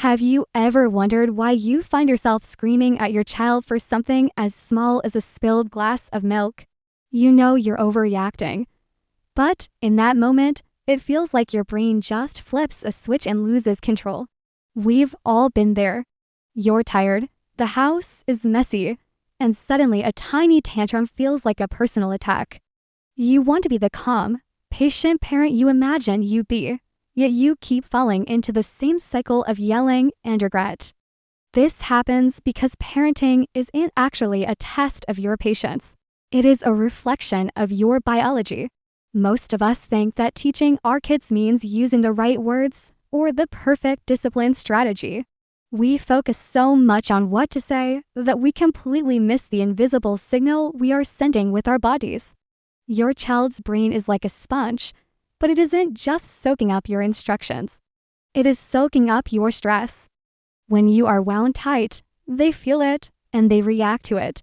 Have you ever wondered why you find yourself screaming at your child for something as small as a spilled glass of milk? You know you're overreacting. But in that moment, it feels like your brain just flips a switch and loses control. We've all been there. You're tired, the house is messy, and suddenly a tiny tantrum feels like a personal attack. You want to be the calm, patient parent you imagine you'd be, yet you keep falling into the same cycle of yelling and regret. This happens because parenting isn't actually a test of your patience. It is a reflection of your biology. Most of us think that teaching our kids means using the right words or the perfect discipline strategy. We focus so much on what to say that we completely miss the invisible signal we are sending with our bodies. Your child's brain is like a sponge, but it isn't just soaking up your instructions. It is soaking up your stress. When you are wound tight, they feel it and they react to it.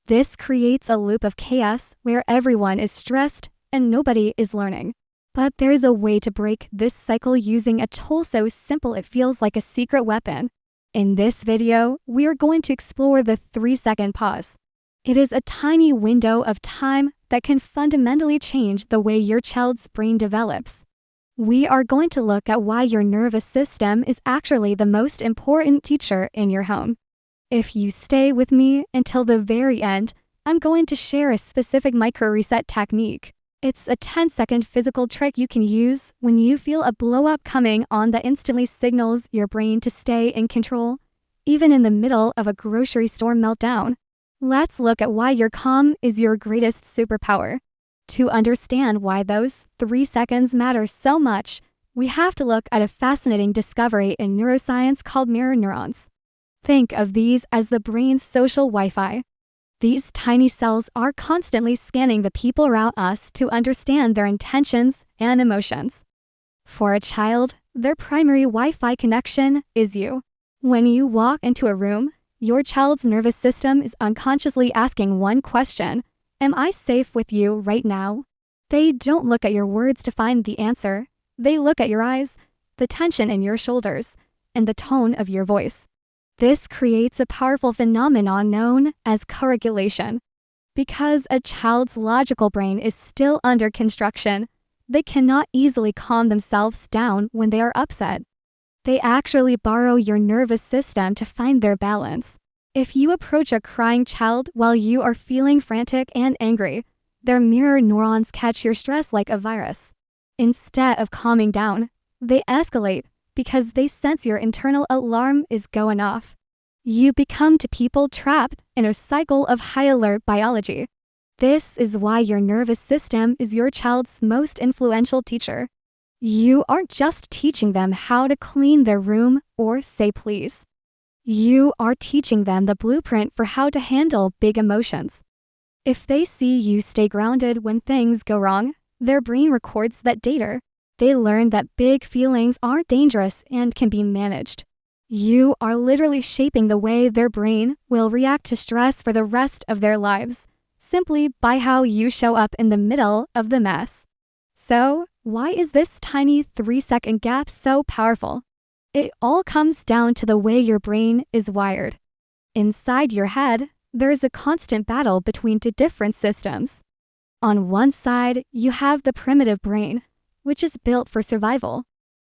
This creates a loop of chaos where everyone is stressed and nobody is learning. But there's a way to break this cycle using a tool so simple it feels like a secret weapon. In this video, we are going to explore the 3-second pause. It is a tiny window of time that can fundamentally change the way your child's brain develops. We are going to look at why your nervous system is actually the most important teacher in your home. If you stay with me until the very end, I'm going to share a specific micro-reset technique. It's a 10-second physical trick you can use when you feel a blow-up coming on that instantly signals your brain to stay in control, even in the middle of a grocery store meltdown. Let's look at why your calm is your greatest superpower. To understand why those 3 seconds matter so much, we have to look at a fascinating discovery in neuroscience called mirror neurons. Think of these as the brain's social Wi-Fi. These tiny cells are constantly scanning the people around us to understand their intentions and emotions. For a child, their primary Wi-Fi connection is you. When you walk into a room, your child's nervous system is unconsciously asking one question: am I safe with you right now? They don't look at your words to find the answer. They look at your eyes, the tension in your shoulders, and the tone of your voice. This creates a powerful phenomenon known as co-regulation. Because a child's logical brain is still under construction, they cannot easily calm themselves down when they are upset. They actually borrow your nervous system to find their balance. If you approach a crying child while you are feeling frantic and angry, their mirror neurons catch your stress like a virus. Instead of calming down, they escalate because they sense your internal alarm is going off. You become two people trapped in a cycle of high alert biology. This is why your nervous system is your child's most influential teacher. You aren't just teaching them how to clean their room or say please. You are teaching them the blueprint for how to handle big emotions. If they see you stay grounded when things go wrong, their brain records that data. They learn that big feelings aren't dangerous and can be managed. You are literally shaping the way their brain will react to stress for the rest of their lives, simply by how you show up in the middle of the mess. So, why is this tiny 3-second gap so powerful? It all comes down to the way your brain is wired. Inside your head, there is a constant battle between two different systems. On one side, you have the primitive brain, which is built for survival.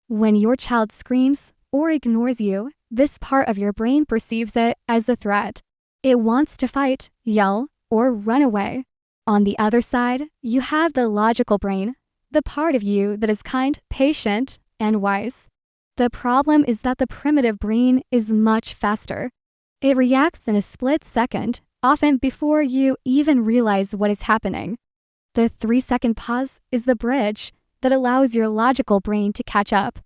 When your child screams or ignores you, this part of your brain perceives it as a threat. It wants to fight, yell, or run away. On the other side, you have the logical brain, the part of you that is kind, patient, and wise. The problem is that the primitive brain is much faster. It reacts in a split second, often before you even realize what is happening. The 3-second pause is the bridge that allows your logical brain to catch up.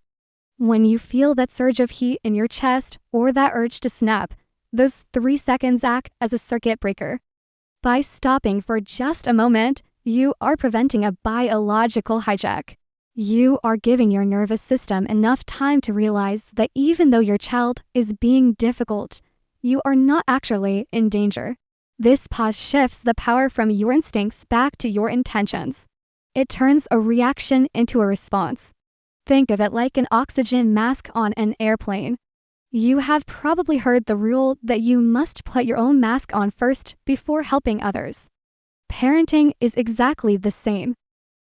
When you feel that surge of heat in your chest or that urge to snap, those 3 seconds act as a circuit breaker. By stopping for just a moment, you are preventing a biological hijack. You are giving your nervous system enough time to realize that even though your child is being difficult, you are not actually in danger. This pause shifts the power from your instincts back to your intentions. It turns a reaction into a response. Think of it like an oxygen mask on an airplane. You have probably heard the rule that you must put your own mask on first before helping others. Parenting is exactly the same.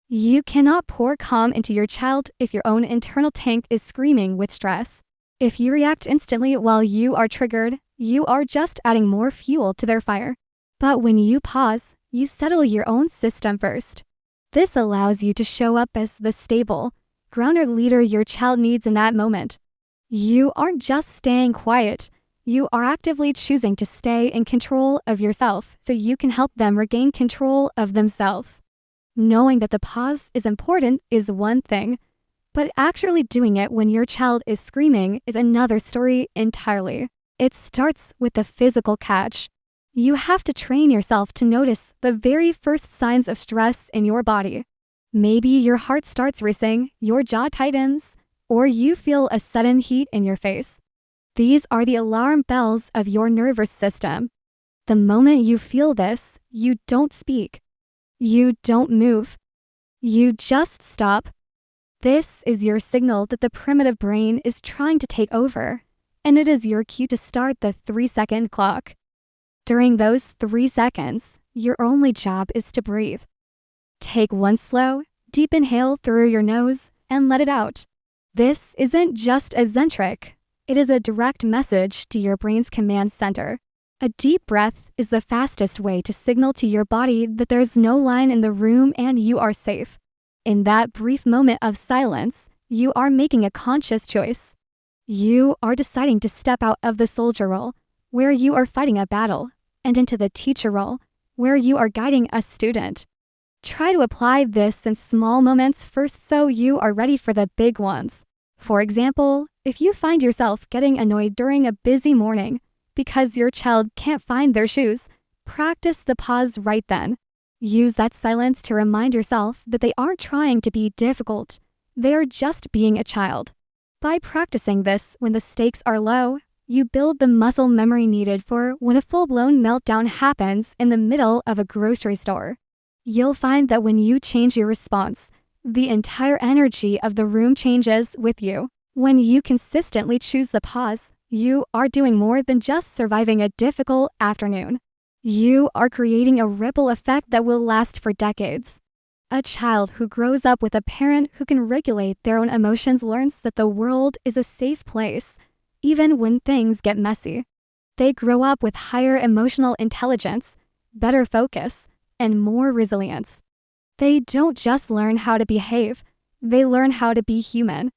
You cannot pour calm into your child if your own internal tank is screaming with stress. If you react instantly while you are triggered, you are just adding more fuel to their fire. But when you pause, you settle your own system first. This allows you to show up as the stable, grounded leader your child needs in that moment. You aren't just staying quiet. You are actively choosing to stay in control of yourself so you can help them regain control of themselves. Knowing that the pause is important is one thing, but actually doing it when your child is screaming is another story entirely. It starts with the physical catch. You have to train yourself to notice the very first signs of stress in your body. Maybe your heart starts racing, your jaw tightens, or you feel a sudden heat in your face. These are the alarm bells of your nervous system. The moment you feel this, you don't speak. You don't move. You just stop. This is your signal that the primitive brain is trying to take over, and it is your cue to start the 3-second clock. During those 3 seconds, your only job is to breathe. Take one slow, deep inhale through your nose and let it out. This isn't just eccentric. It is a direct message to your brain's command center. A deep breath is the fastest way to signal to your body that there's no line in the room and you are safe. In that brief moment of silence, you are making a conscious choice. You are deciding to step out of the soldier role, where you are fighting a battle, and into the teacher role, where you are guiding a student. Try to apply this in small moments first so you are ready for the big ones. For example, if you find yourself getting annoyed during a busy morning because your child can't find their shoes, practice the pause right then. Use that silence to remind yourself that they aren't trying to be difficult. They are just being a child. By practicing this when the stakes are low, you build the muscle memory needed for when a full-blown meltdown happens in the middle of a grocery store. You'll find that when you change your response, the entire energy of the room changes with you. When you consistently choose the pause, you are doing more than just surviving a difficult afternoon. You are creating a ripple effect that will last for decades. A child who grows up with a parent who can regulate their own emotions learns that the world is a safe place, even when things get messy. They grow up with higher emotional intelligence, better focus, and more resilience. They don't just learn how to behave, they learn how to be human.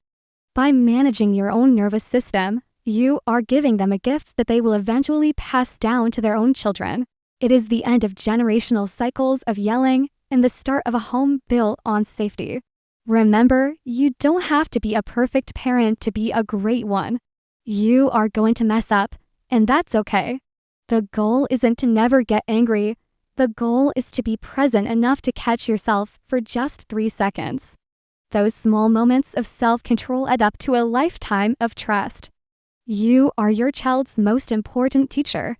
By managing your own nervous system, you are giving them a gift that they will eventually pass down to their own children. It is the end of generational cycles of yelling and the start of a home built on safety. Remember, you don't have to be a perfect parent to be a great one. You are going to mess up, and that's okay. The goal isn't to never get angry. The goal is to be present enough to catch yourself for just 3 seconds. Those small moments of self-control add up to a lifetime of trust. You are your child's most important teacher,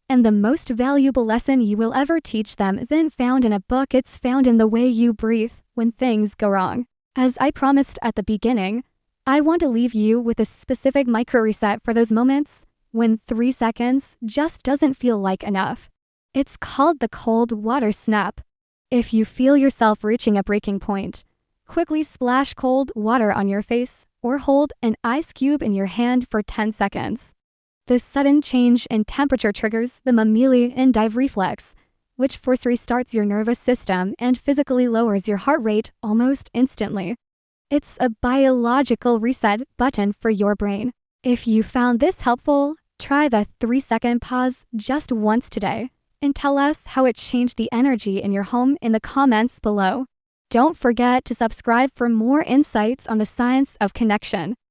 and the most valuable lesson you will ever teach them isn't found in a book, it's found in the way you breathe when things go wrong. As I promised at the beginning, I want to leave you with a specific micro reset for those moments when 3 seconds just doesn't feel like enough. It's called the cold water snap. If you feel yourself reaching a breaking point, quickly splash cold water on your face or hold an ice cube in your hand for 10 seconds. This sudden change in temperature triggers the mammalian dive reflex, which force restarts your nervous system and physically lowers your heart rate almost instantly. It's a biological reset button for your brain. If you found this helpful, try the 3-second pause just once today and tell us how it changed the energy in your home in the comments below. Don't forget to subscribe for more insights on the science of connection.